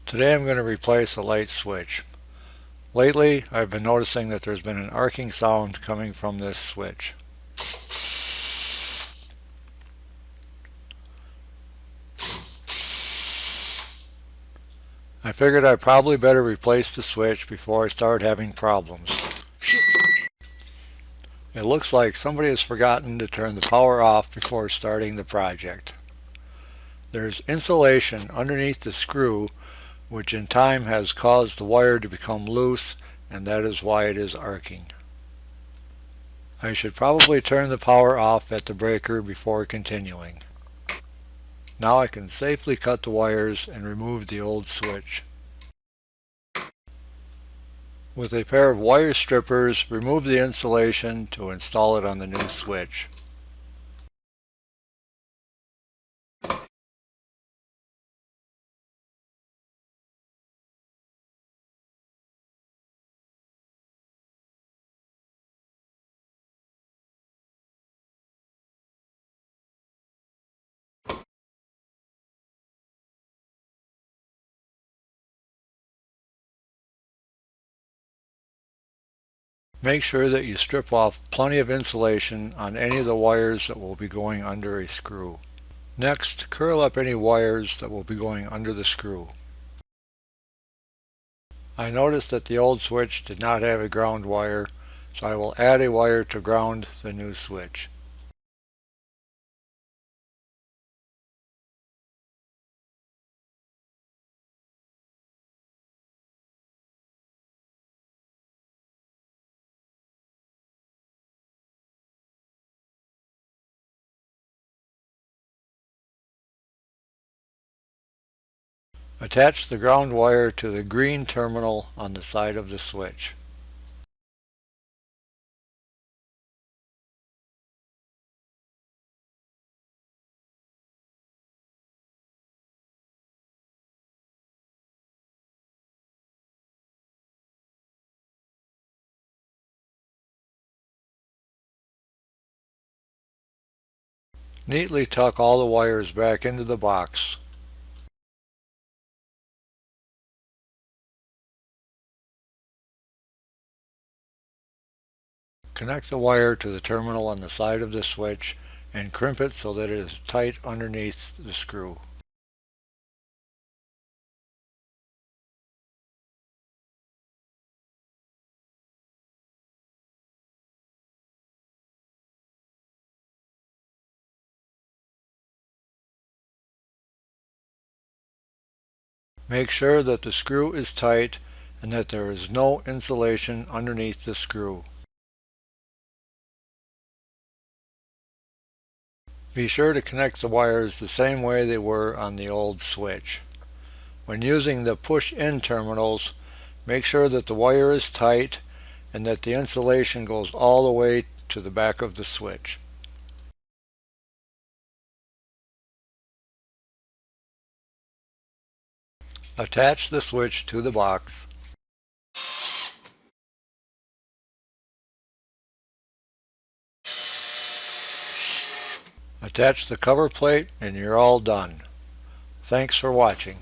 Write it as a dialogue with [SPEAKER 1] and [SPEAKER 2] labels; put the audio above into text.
[SPEAKER 1] Today I'm going to replace a light switch. Lately I've been noticing that there's been an arcing sound coming from this switch. I figured I'd probably better replace the switch before I start having problems. It looks like somebody has forgotten to turn the power off before starting the project. There's insulation underneath the screw which in time has caused the wire to become loose, and that is why it is arcing. I should probably turn the power off at the breaker before continuing. Now I can safely cut the wires and remove the old switch. With a pair of wire strippers, remove the insulation to install it on the new switch. Make sure that you strip off plenty of insulation on any of the wires that will be going under a screw. Next, curl up any wires that will be going under the screw. I noticed that the old switch did not have a ground wire, so I will add a wire to ground the new switch. Attach the ground wire to the green terminal on the side of the switch. Neatly tuck all the wires back into the box. Connect the wire to the terminal on the side of the switch and crimp it so that it is tight underneath the screw. Make sure that the screw is tight and that there is no insulation underneath the screw. Be sure to connect the wires the same way they were on the old switch. When using the push-in terminals, make sure that the wire is tight and that the insulation goes all the way to the back of the switch. Attach the switch to the box. Attach the cover plate and you're all done. Thanks for watching.